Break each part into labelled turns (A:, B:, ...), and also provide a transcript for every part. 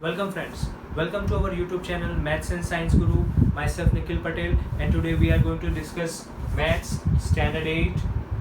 A: Welcome friends, welcome to our YouTube channel Maths and Science Guru, myself Nikhil Patel, and today we are going to discuss Maths Standard 8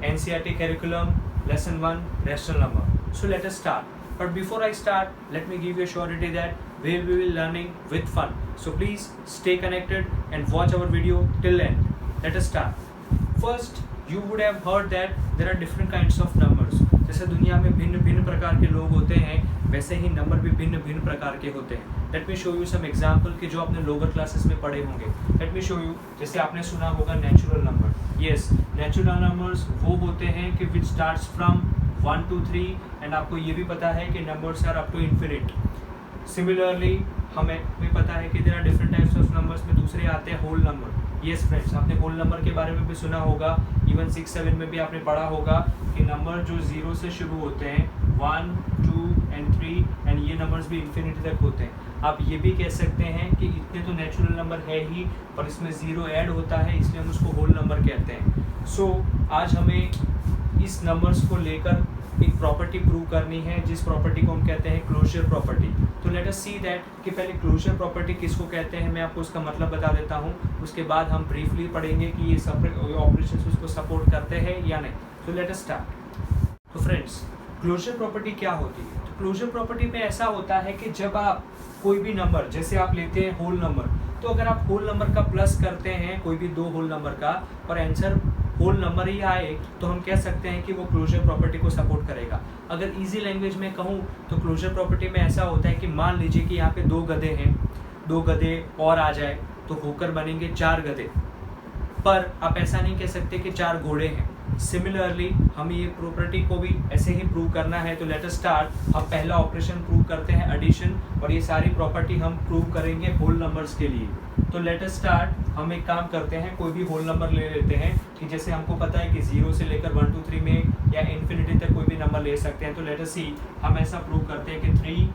A: NCERT Curriculum Lesson 1 Rational Number. So let us start. But before I start, let me give you a surety that we will be learning with fun. So please stay connected and watch our video till end. Let us start. First, you would have heard that there are different kinds of numbers. जैसे दुनिया में भिन्न भिन्न प्रकार के लोग होते हैं, वैसे ही नंबर भी भिन्न भिन्न प्रकार के होते हैं. Let me show you some example कि जो आपने लोअर क्लासेस में पढ़े होंगे. लेट मी शो यू, जैसे आपने सुना होगा natural number. Yes, natural numbers वो होते हैं कि which starts from 1 to 3 and आपको ये भी पता है कि numbers are up to infinite. Similarly हमें भी पता है कि there are different types of numbers में दूसरे आते हैं होल नंबर. यस फ्रेंड्स, आपने होल नंबर के बारे में भी सुना होगा. इवन 6-7 में भी आपने पढ़ा होगा कि नंबर जो 0 से शुरू होते हैं 1, 2 and 3 एंड ये नंबर्स भी इन्फिनिटी तक होते हैं. आप ये भी कह सकते हैं कि इतने तो नेचुरल नंबर है ही, पर इसमें 0 ऐड होता है, इसलिए हम उसको होल नंबर कहते हैं. सो आज हमें इस नंबर्स को लेकर एक प्रॉपर्टी प्रूव करनी है, जिस प्रॉपर्टी को हम कहते हैं क्लोजर प्रॉपर्टी. तो लेट अस सी दैट कि पहले क्लोजर प्रॉपर्टी किसको कहते हैं. मैं आपको उसका मतलब बता देता हूँ, उसके बाद हम ब्रीफली पढ़ेंगे कि ये ऑपरेशंस उसको सपोर्ट करते हैं या नहीं. तो लेट अस स्टार्ट. तो फ्रेंड्स, क्लोजर प्रॉपर्टी क्या होती है? तो क्लोजर प्रॉपर्टी में ऐसा होता है कि जब आप कोई भी नंबर, जैसे आप लेते हैं होल नंबर, तो अगर आप होल नंबर का प्लस करते हैं, कोई भी दो होल नंबर का, और आंसर होल नंबर ही आए, तो हम कह सकते हैं कि वो क्लोजर प्रॉपर्टी को सपोर्ट करेगा. अगर इजी लैंग्वेज में कहूँ तो क्लोजर प्रॉपर्टी में ऐसा होता है कि मान लीजिए कि यहाँ पे 2 गधे हैं, 2 गधे और आ जाए तो होकर बनेंगे 4 गधे, पर आप ऐसा नहीं कह सकते कि 4 घोड़े हैं. सिमिलरली हमें ये प्रॉपर्टी को भी ऐसे ही प्रूव करना है. तो लेट अस स्टार्ट. हम पहला ऑपरेशन प्रूव करते हैं एडिशन, और ये सारी प्रॉपर्टी हम प्रूव करेंगे होल नंबर्स के लिए. तो लेट अस स्टार्ट. हम एक काम करते हैं, कोई भी होल नंबर ले लेते हैं कि जैसे हमको पता है कि 0 से लेकर 1 2 3 में या इन्फिनिटी तक कोई भी नंबर ले सकते हैं. तो लेट अस सी, हम ऐसा प्रूव करते हैं कि 3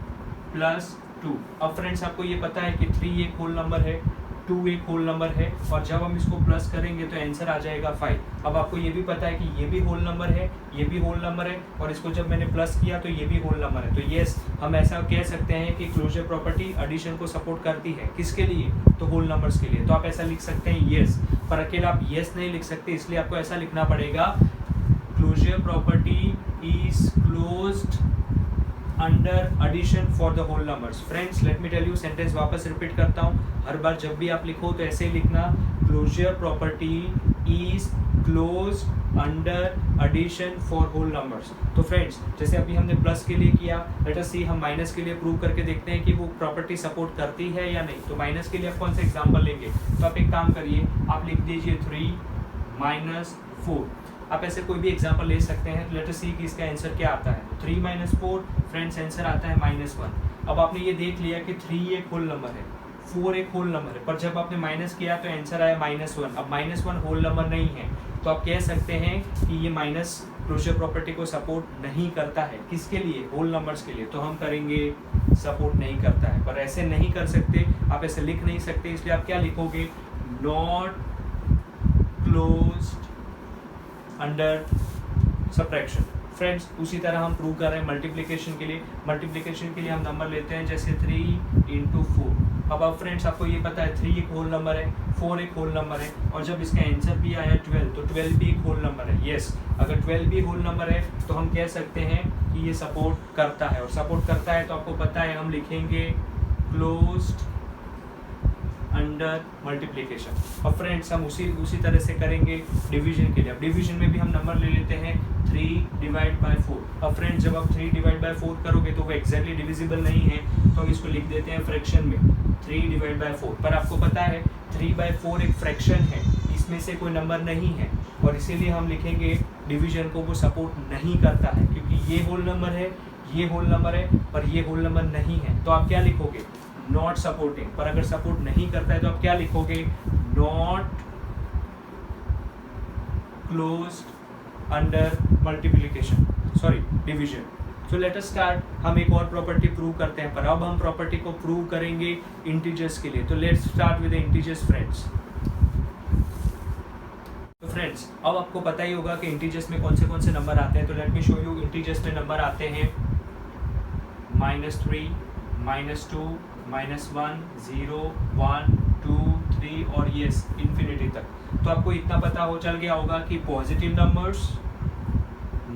A: + 2. अब फ्रेंड्स, आपको ये पता है कि 3 एक होल नंबर है, 2 एक होल नंबर है, और जब हम इसको प्लस करेंगे तो आंसर आ जाएगा 5. अब आपको ये भी पता है कि ये भी होल नंबर है, ये भी होल नंबर है, और इसको जब मैंने प्लस किया तो ये भी होल नंबर है. तो यस, हम ऐसा कह सकते हैं कि क्लोजर प्रॉपर्टी एडिशन को सपोर्ट करती है. किसके लिए? तो होल नंबर्स के लिए. तो आप ऐसा लिख सकते हैं यस, पर अकेला आप यस नहीं लिख सकते, इसलिए आपको ऐसा लिखना पड़ेगा closure property is closed under addition for the whole numbers. Friends, let me tell you, sentence वापस रिपीट करता हूँ. हर बार जब भी आप लिखो तो ऐसे ही लिखना, closure property is closed under addition for whole numbers. तो फ्रेंड्स, जैसे अभी हमने प्लस के लिए किया, लेट अस सी हम माइनस के लिए प्रूव करके देखते हैं कि वो प्रॉपर्टी सपोर्ट करती है या नहीं. तो माइनस के लिए आप कौन सा एग्जाम्पल लेंगे? तो आप एक काम करिए, आप लिख दीजिए 3 - 4. आप ऐसे कोई भी एग्जांपल ले सकते हैं. लेट अस सी कि इसका आंसर क्या आता है. 3 - 4 फ्रेंड्स, आंसर आता है -1. अब आपने ये देख लिया कि 3 एक होल नंबर है, 4 एक होल नंबर है, पर जब आपने माइनस किया तो आंसर आया -1. अब -1 होल नंबर नहीं है, तो आप कह सकते हैं कि ये माइनस क्लोजर प्रॉपर्टी को सपोर्ट नहीं करता है. किसके लिए? होल नंबर्स के लिए. तो हम करेंगे सपोर्ट नहीं करता है, पर ऐसे नहीं कर सकते, आप ऐसे लिख नहीं सकते, इसलिए आप क्या लिखोगे? Not closed under subtraction. Friends, उसी तरह हम प्रूव कर रहे हैं मल्टीप्लिकेशन के लिए. मल्टीप्लिकेशन के लिए हम नंबर लेते हैं, जैसे 3 × 4. अब फ्रेंड्स, आपको ये पता है 3 एक होल नंबर है, 4 एक होल नंबर है, और जब इसका आंसर भी आया 12, तो 12 भी एक होल नंबर है. यस, अगर 12 भी होल नंबर है तो हम कह सकते हैं कि ये सपोर्ट करता है. और सपोर्ट करता है तो आपको पता है हम लिखेंगे क्लोज्ड अंडर मल्टीप्लिकेशन. और फ्रेंड्स, हम उसी तरह से करेंगे डिवीजन के लिए. अब डिवीजन में भी हम नंबर ले लेते हैं 3/4. अब फ्रेंड्स, जब आप 3/4 करोगे तो वो एक्जैक्टली डिविजिबल नहीं है, तो हम इसको लिख देते हैं फ्रैक्शन में 3/4. पर आपको पता है 3/4 एक फ्रैक्शन है, इसमें से कोई नंबर नहीं है, और इसीलिए हम लिखेंगे डिवीजन को वो सपोर्ट नहीं करता है, क्योंकि ये होल नंबर है, ये होल नंबर है, पर ये होल नंबर नहीं है. तो आप क्या लिखोगे? Not supporting. पर अगर सपोर्ट नहीं करता है तो आप क्या लिखोगे? Not closed under multiplication, sorry division. So let us start. हम एक और प्रॉपर्टी प्रूव करते हैं, पर अब हम प्रॉपर्टी को प्रूव करेंगे इंटीजर्स के लिए. तो let's start with integers friends. तो फ्रेंड्स, अब आपको पता ही होगा कि इंटीजर्स में कौन से नंबर आते हैं. तो late me show you. Integers में नंबर आते हैं -3, -2, -1, 0, 1, 2, 3 और यस इन्फिनिटी तक। तो आपको इतना पता हो चल गया होगा कि पॉजिटिव नंबर्स,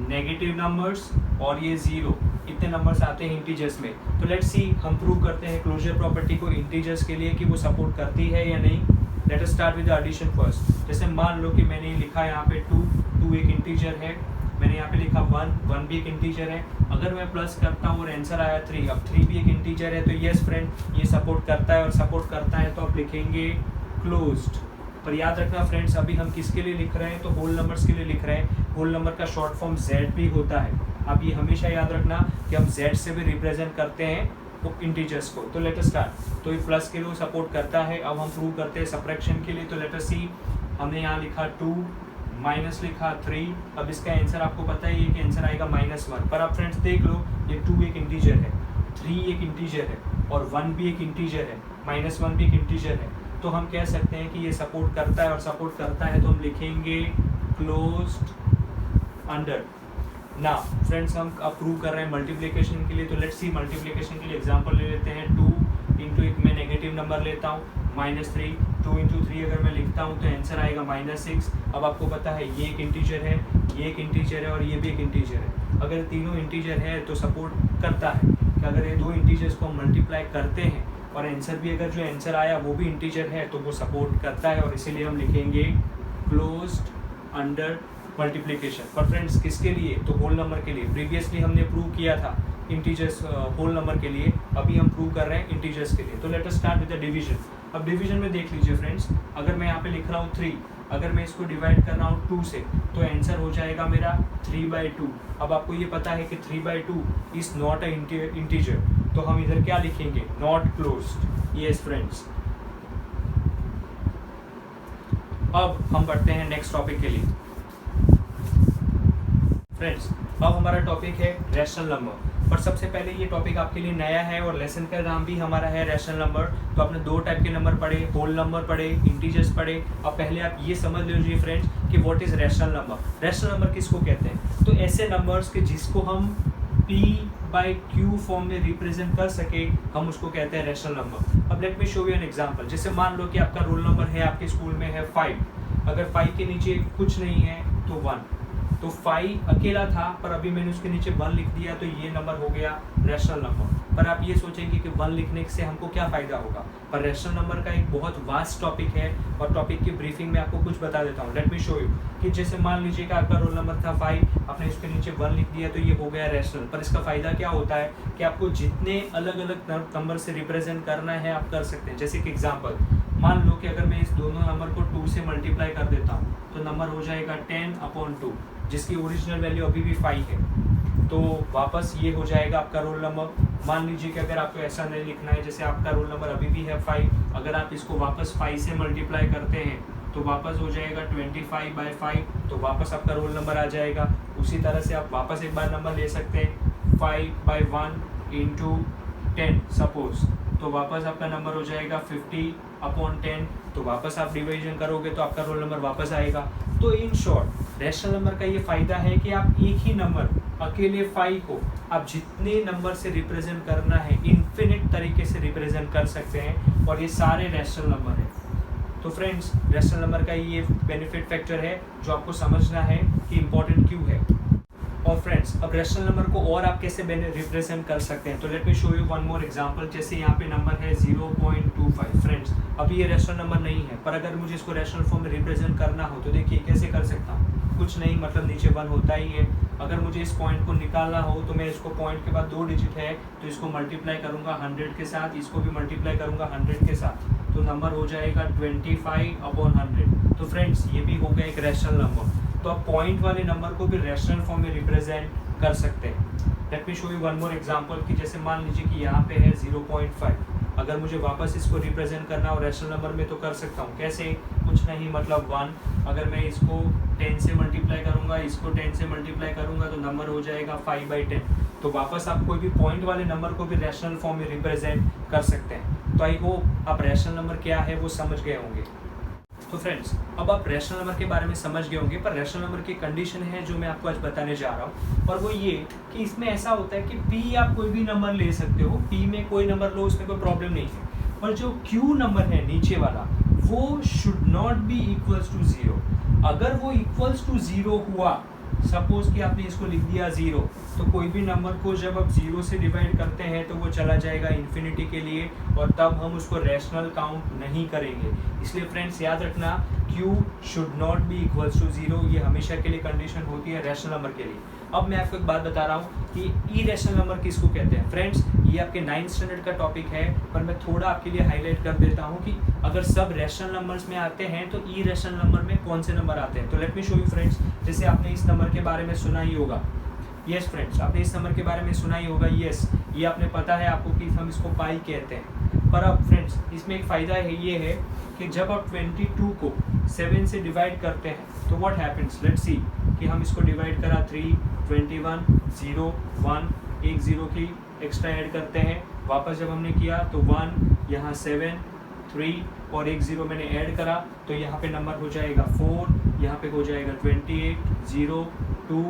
A: नेगेटिव नंबर्स और ये ज़ीरो, इतने नंबर्स आते हैं इंटीजर्स में। तो लेट्स सी, हम प्रूव करते हैं क्लोजर प्रॉपर्टी को इंटीजर्स के लिए कि वो सपोर्ट करती है या नहीं। Let us start with the addition first. जैसे मान लो कि मैंने लिखा यहाँ पे 2 एक इंटीजर है, मैंने यहाँ पे लिखा 1 भी एक इंटीजर है। अगर मैं प्लस करता हूँ और आंसर आया 3, अब 3 भी एक इंटीजर है, तो यस फ्रेंड, ये सपोर्ट करता है और सपोर्ट करता है तो आप लिखेंगे क्लोज्ड। पर याद रखना फ्रेंड्स, अभी हम किसके लिए लिख रहे हैं, तो होल नंबर्स के लिए लिख रहे हैं। होल नंबर का शॉर्ट फॉर्म Z भी होता है। आप ये हमेशा याद रखना कि हम Z से भी रिप्रेजेंट करते हैं वो इंटीजर्स को। तो लेट अस स्टार्ट। तो ये प्लस के लिए सपोर्ट करता है। अब हम प्रूव करते हैं सबट्रैक्शन के लिए। तो लेट अस सी, हमने यहाँ लिखा 2 माइनस लिखा 3। अब इसका आंसर आपको पता ही है कि आंसर आएगा -1। पर आप फ्रेंड्स देख लो, ये 2 एक इंटीजर है, 3 एक इंटीजर है और 1 भी एक इंटीजर है, -1 भी एक इंटीजर है। तो हम कह सकते हैं कि ये सपोर्ट करता है और सपोर्ट करता है तो हम लिखेंगे क्लोज्ड अंडर। ना फ्रेंड्स, हम अब प्रूव कर रहे हैं मल्टीप्लिकेशन के लिए। तो लेट्स सी, मल्टीप्लिकेशन के लिए एग्जांपल ले लेते हैं। 2 इंटू एक मैं नेगेटिव नंबर लेता हूँ -3, 2 इंटू 3 अगर मैं लिखता हूँ तो आंसर आएगा -6। अब आपको पता है ये एक इंटीजर है, ये एक इंटीजर है और ये भी एक इंटीजर है। अगर तीनों इंटीजर है तो सपोर्ट करता है कि अगर ये दो इंटीजर्स को मल्टीप्लाई करते हैं और आंसर भी, अगर जो आंसर आया वो भी इंटीजर है तो वो सपोर्ट करता है, और इसीलिए हम लिखेंगे क्लोज्ड अंडर मल्टीप्लिकेशन। पर फ्रेंड्स किसके लिए, तो होल नंबर के लिए। प्रीवियसली हमने प्रूव किया था इंटीजर्स होल नंबर के लिए, अभी हम प्रूव कर रहे हैं इंटीजर्स के लिए। तो let us start with the division. अब डिवीजन में देख लीजिए फ्रेंड्स, अगर मैं यहाँ पे लिख रहा हूँ 3, अगर मैं इसको डिवाइड कर रहा हूँ 2 से तो आंसर हो जाएगा मेरा 3/2। अब आपको ये पता है कि 3/2 इज नॉट अ इंटीजर, तो हम इधर क्या लिखेंगे, नॉट क्लोज्ड। यस फ्रेंड्स, अब हम बढ़ते हैं नेक्स्ट टॉपिक के लिए। फ्रेंड्स, अब हमारा टॉपिक है रैशनल नंबर। पर सबसे पहले ये टॉपिक आपके लिए नया है और लेसन का नाम भी हमारा है रैशनल नंबर। तो आपने 2 टाइप के नंबर पढ़े, होल नंबर पढ़े, इंटीजर्स पढ़े। अब पहले आप ये समझ लीजिए फ्रेंड्स कि what is rational number. Rational number किसको कहते हैं, तो ऐसे नंबर्स के जिसको हम P/Q फॉर्म में रिप्रेजेंट कर सके, हम उसको कहते हैं रैशनल नंबर। अब late me show you an example. जैसे मान लो कि आपका रोल नंबर है, आपके स्कूल में है 5, अगर 5 के नीचे कुछ नहीं है तो 1, तो 5 अकेला था पर अभी मैंने उसके नीचे 1 लिख दिया तो ये नंबर हो गया रैशनल नंबर। पर आप ये सोचेंगे कि 1 लिखने से हमको क्या फ़ायदा होगा, पर रैशनल नंबर का एक बहुत वास्ट टॉपिक है और टॉपिक की ब्रीफिंग में आपको कुछ बता देता हूँ। लेट मी शो यू कि जैसे मान लीजिए कि आपका रोल नंबर था 5, आपने उसके नीचे 1 लिख दिया तो ये हो गया रैशनल। पर इसका फ़ायदा क्या होता है कि आपको जितने अलग अलग नंबर से रिप्रेजेंट करना है आप कर सकते हैं। जैसे कि एग्जाम्पल, मान लो कि अगर मैं इस दोनों नंबर को 2 से मल्टीप्लाई कर देता हूँ तो नंबर हो जाएगा 10/2, जिसकी ओरिजिनल वैल्यू अभी भी 5 है। तो वापस ये हो जाएगा आपका रोल नंबर। मान लीजिए कि अगर आपको ऐसा नहीं लिखना है, जैसे आपका रोल नंबर अभी भी है 5, अगर आप इसको वापस 5 से मल्टीप्लाई करते हैं तो वापस हो जाएगा 25/5, तो वापस आपका रोल नंबर आ जाएगा। उसी तरह से आप वापस एक बार नंबर ले सकते हैं 5/1 इंटू 10 सपोज, तो वापस आपका नंबर हो जाएगा 50/10, तो वापस आप डिवीजन करोगे तो आपका रोल नंबर वापस आएगा। तो इन शॉर्ट रैशनल नंबर का ये फ़ायदा है कि आप एक ही नंबर अकेले 5 को आप जितने नंबर से रिप्रेजेंट करना है इन्फिनिट तरीके से रिप्रेजेंट कर सकते हैं, और ये सारे रैशनल नंबर हैं। तो फ्रेंड्स, रैशनल नंबर का ये बेनिफिट फैक्टर है जो आपको समझना है कि इम्पोर्टेंट क्यों है। और फ्रेंड्स, अब रैशनल नंबर को और आप कैसे रिप्रेजेंट कर सकते हैं, तो late me show you one more example. जैसे यहाँ पे नंबर है 0.25। फ्रेंड्स, अभी ये रैशनल नंबर नहीं है, पर अगर मुझे इसको रैशनल फॉर्म में रिप्रेजेंट करना हो तो देखिए कैसे कर सकता हूँ। कुछ नहीं, मतलब नीचे 1 होता ही है। अगर मुझे इस पॉइंट को निकालना हो तो मैं इसको पॉइंट के बाद 2 डिजिट है तो इसको मल्टीप्लाई करूँगा 100 के साथ, इसको भी मल्टीप्लाई करूँगा 100 के साथ, तो नंबर हो जाएगा 25/100। तो फ्रेंड्स, ये भी हो गया एक रैशनल नंबर। तो आप पॉइंट वाले नंबर को भी रैशनल फॉर्म में रिप्रेजेंट कर सकते हैं। Let me show you one more example कि जैसे मान लीजिए कि यहाँ पे है 0.5, अगर मुझे वापस इसको रिप्रेजेंट करना हो रैशनल नंबर में तो कर सकता हूँ। कैसे, कुछ नहीं, मतलब 1, अगर मैं इसको 10 से मल्टीप्लाई करूँगा, इसको 10 से मल्टीप्लाई करूँगा तो नंबर हो जाएगा 5/10। तो वापस आप कोई भी पॉइंट वाले नंबर को भी रैशनल फॉर्म में रिप्रेजेंट कर सकते हैं। तो आई होप आप रैशनल नंबर क्या है वो समझ गए होंगे। तो फ्रेंड्स, अब आप रैशनल नंबर के बारे में समझ गए होंगे, पर रैशनल नंबर की कंडीशन है जो मैं आपको आज बताने जा रहा हूँ, और वो ये कि इसमें ऐसा होता है कि p आप कोई भी नंबर ले सकते हो, p में कोई नंबर लो, उसमें कोई प्रॉब्लम नहीं है, पर जो q नंबर है नीचे वाला, वो should not be equals to 0। अगर वो इक्वल्स टू 0 हुआ, सपोज कि आपने इसको लिख दिया 0, तो कोई भी नंबर को जब आप 0 से डिवाइड करते हैं तो वो चला जाएगा इन्फिनिटी के लिए, और तब हम उसको रैशनल काउंट नहीं करेंगे। इसलिए फ्रेंड्स याद रखना, q should not be equals to 0, ये हमेशा के लिए कंडीशन होती है रैशनल नंबर के लिए। अब मैं आपको एक बात बता रहा हूँ कि इरेशनल नंबर किसको कहते हैं। फ्रेंड्स, ये आपके 9th स्टैंडर्ड का टॉपिक है, पर मैं थोड़ा आपके लिए हाईलाइट कर देता हूँ कि अगर सब रैशनल नंबर्स में आते हैं तो इरेशनल नंबर में कौन से नंबर आते हैं। तो late me show you friends. जैसे आपने इस नंबर के बारे में सुना ही होगा, यस फ्रेंड्स, आपने इस नंबर के बारे में सुना ही होगा, यस, ये आपने पता है आपको कि हम इसको पाई कहते हैं। पर अब फ्रेंड्स, इसमें एक फ़ायदा है, ये है कि जब आप 22 को 7 से डिवाइड करते हैं तो व्हाट हैपेंस, लेट्स सी कि हम इसको डिवाइड करा 3, 21, 0, 1, एक 0 की एक्स्ट्रा ऐड करते हैं, वापस जब हमने किया तो 1, यहाँ 7, 3 और एक 0 मैंने ऐड करा, तो यहाँ पे नंबर हो जाएगा 4, यहाँ पे हो जाएगा 28, 0, 2,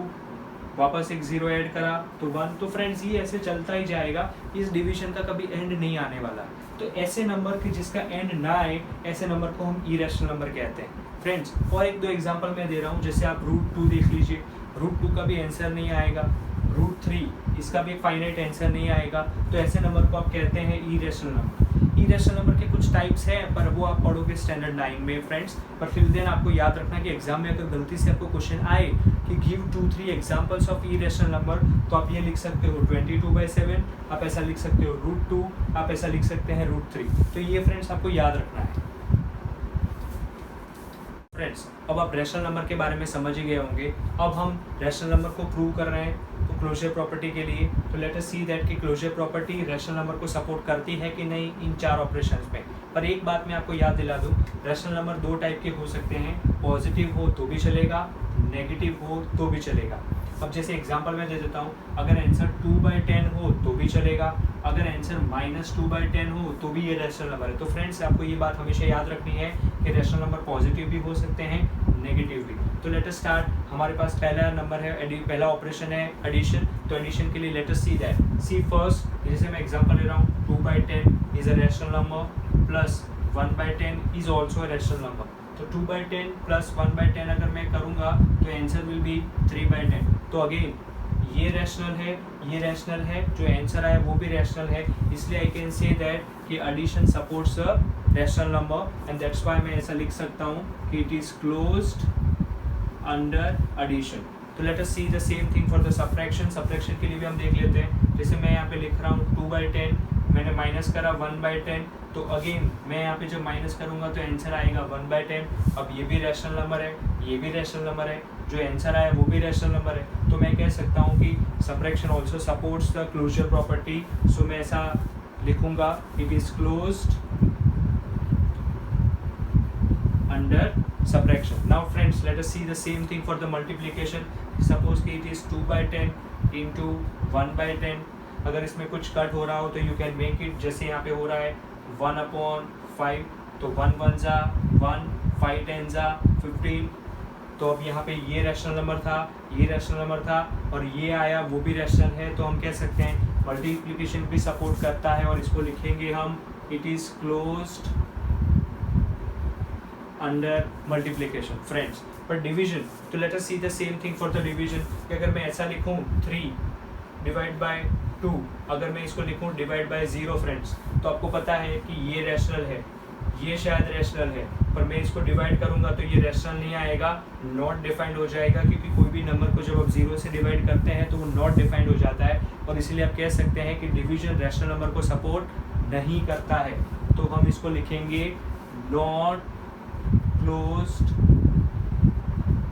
A: वापस एक 0 ऐड करा तो 1। तो फ्रेंड्स, ये ऐसे चलता ही जाएगा, इस डिवीजन का कभी एंड नहीं आने वाला। तो ऐसे नंबर की जिसका एंड ना आए, ऐसे नंबर को हम इरेशनल नंबर कहते हैं फ्रेंड्स। और एक दो एग्जांपल मैं दे रहा हूँ, जैसे आप √2 देख लीजिए, √2 का भी आंसर नहीं आएगा, √3 इसका भी एक फाइनाइट आंसर नहीं आएगा, तो ऐसे नंबर को आप कहते हैं इरेशनल नंबर। इरेशनल नंबर के कुछ टाइप्स हैं, पर वो आप पढ़ोगे स्टैंडर्ड 9 में फ्रेंड्स। पर फिर देन आपको याद रखना कि एग्जाम में अगर गलती से आपको क्वेश्चन आए कि give 2-3 examples of irrational number, तो आप ये लिख सकते हो 22/7, आप ऐसा लिख सकते हो √2, आप ऐसा लिख सकते हैं √3। तो ये फ्रेंड्स आपको याद रखना है। फ्रेंड्स, अब आप रैशनल नंबर के बारे में समझ ही गए होंगे। अब हम रैशनल नंबर को प्रूव कर रहे हैं तो क्लोजर प्रॉपर्टी के लिए, तो लेट अस सी दैट कि क्लोजर प्रॉपर्टी रैशनल नंबर को सपोर्ट करती है कि नहीं इन 4 ऑपरेशंस में। पर एक बात मैं आपको याद दिला दूं, रैशनल नंबर 2 टाइप के हो सकते हैं, पॉजिटिव हो तो भी चलेगा, नेगेटिव हो तो भी चलेगा। अब जैसे एग्जांपल मैं दे देता हूँ, अगर आंसर 2/10 हो तो भी चलेगा, अगर आंसर -2/10 हो तो भी ये रैशनल नंबर है। तो फ्रेंड्स, आपको ये बात हमेशा याद रखनी है कि रैशनल नंबर पॉजिटिव भी हो सकते हैं, नेगेटिव भी। तो लेट अस स्टार्ट। हमारे पास पहला नंबर है, पहला ऑपरेशन है एडिशन। तो एडिशन के लिए let us see that, see first, जैसे मैं एग्जांपल ले रहा हूँ, 2/10 is a rational number plus 1/10 is also a rational number. तो 2/10 प्लस 1/10 अगर मैं करूँगा तो आंसर विल बी 3/10। तो अगेन ये रैशनल है, ये रैशनल है, जो आंसर आया वो भी रैशनल है, इसलिए आई कैन से दैट कि addition supports a rational number, and that's why मैं ऐसा लिख सकता हूँ कि it is closed under addition. तो let us see the same thing for the subtraction. Subtraction के लिए भी हम देख लेते हैं, जैसे मैं यहाँ पे लिख रहा हूँ 2/10, मैंने माइनस करा 1/10, तो अगेन मैं यहाँ पे जब माइनस करूँगा तो आंसर आएगा 1/10। अब ये भी रैशनल नंबर है, ये भी रैशनल नंबर है, जो आंसर आया वो भी रैशनल नंबर है। तो मैं कह सकता हूँ कि subtraction also supports the closure property. So मैं ऐसा लिखूंगा, it is closed under subtraction. Now friends, let us see the same thing for the multiplication. Suppose कि it is 2/10 into 1/10. अगर इसमें कुछ कट हो रहा हो तो you can make it, जैसे यहाँ पे हो रहा है 1/5, तो 1 1 जा 1, 5 10 जा 15। तो अब यहाँ पे ये रैशनल नंबर था, ये रैशनल नंबर था, और ये आया वो भी रैशनल है, तो हम कह सकते हैं मल्टीप्लिकेशन भी सपोर्ट करता है, और इसको लिखेंगे हम it is closed under multiplication friends. पर डिवीजन, तो let us see the same thing for the division. कि अगर मैं ऐसा लिखूं 3 डिवाइड बाय 2, अगर मैं इसको लिखूं डिवाइड बाय 0 फ्रेंड्स, तो आपको पता है कि ये रैशनल है, ये शायद रैशनल है, पर मैं इसको डिवाइड करूंगा तो ये रैशनल नहीं आएगा, नॉट डिफाइंड हो जाएगा, क्योंकि कोई भी नंबर को जब आप 0 से डिवाइड करते हैं तो वो नॉट डिफाइंड हो जाता है, और इसलिए आप कह सकते हैं कि डिवीजन रैशनल नंबर को सपोर्ट नहीं करता है। तो हम इसको लिखेंगे नॉट क्लोज्ड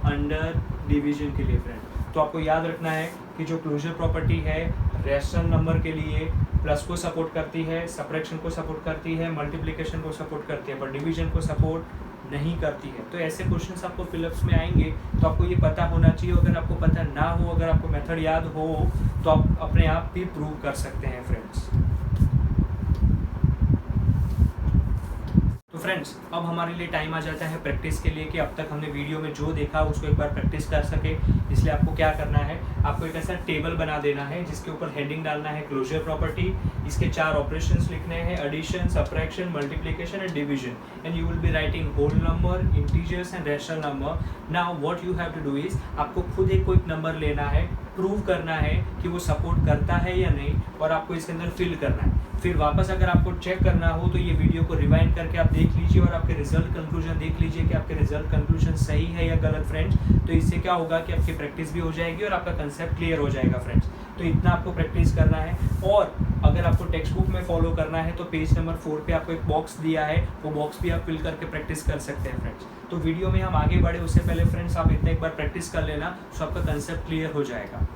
A: अंडर डिवीजन के लिए फ्रेंड। तो आपको याद रखना है कि जो क्लोजर प्रॉपर्टी है रैशनल नंबर के लिए प्लस को सपोर्ट करती है, सब्ट्रैक्शन को सपोर्ट करती है, मल्टीप्लिकेशन को सपोर्ट करती है, पर डिवीजन को सपोर्ट नहीं करती है। तो ऐसे क्वेश्चंस आपको फिलिप्स में आएंगे, तो आपको ये पता होना चाहिए। अगर आपको पता ना हो, अगर आपको मेथड याद हो, तो आप अपने आप भी प्रूव कर सकते हैं फ्रेंड्स। तो फ्रेंड्स अब हमारे लिए टाइम आ जाता है प्रैक्टिस के लिए कि अब तक हमने वीडियो में जो देखा उसको एक बार प्रैक्टिस कर सके। इसलिए आपको क्या करना है, आपको एक ऐसा टेबल बना देना है जिसके ऊपर हेडिंग डालना है क्लोजर प्रॉपर्टी, इसके 4 ऑपरेशंस लिखने हैं, addition, subtraction, multiplication and division, and you will be writing whole number, integers and rational number. Now what you have to do is, आपको खुद एक कोई नंबर लेना है, प्रूव करना है कि वो सपोर्ट करता है या नहीं, और आपको इसके अंदर फिल करना है। फिर वापस अगर आपको चेक करना हो तो ये वीडियो को रिवाइंड करके आप देख लीजिए और आपके रिजल्ट कंक्लूजन देख लीजिए कि आपके रिजल्ट कंक्लूजन सही है या गलत फ्रेंड्स। तो इससे क्या होगा कि आपकी प्रैक्टिस भी हो जाएगी और आपका कंसेप्ट क्लियर हो जाएगा फ्रेंड्स। तो इतना आपको प्रैक्टिस करना है, और अगर आपको टेक्स्ट बुक में फॉलो करना है तो पेज नंबर 4 पे आपको एक बॉक्स दिया है, वो बॉक्स भी आप फिल करके प्रैक्टिस कर सकते हैं फ्रेंड्स। तो वीडियो में हम आगे बढ़े उससे पहले फ्रेंड्स आप इतना एक बार प्रैक्टिस कर लेना तो आपका कंसेप्ट क्लियर हो जाएगा।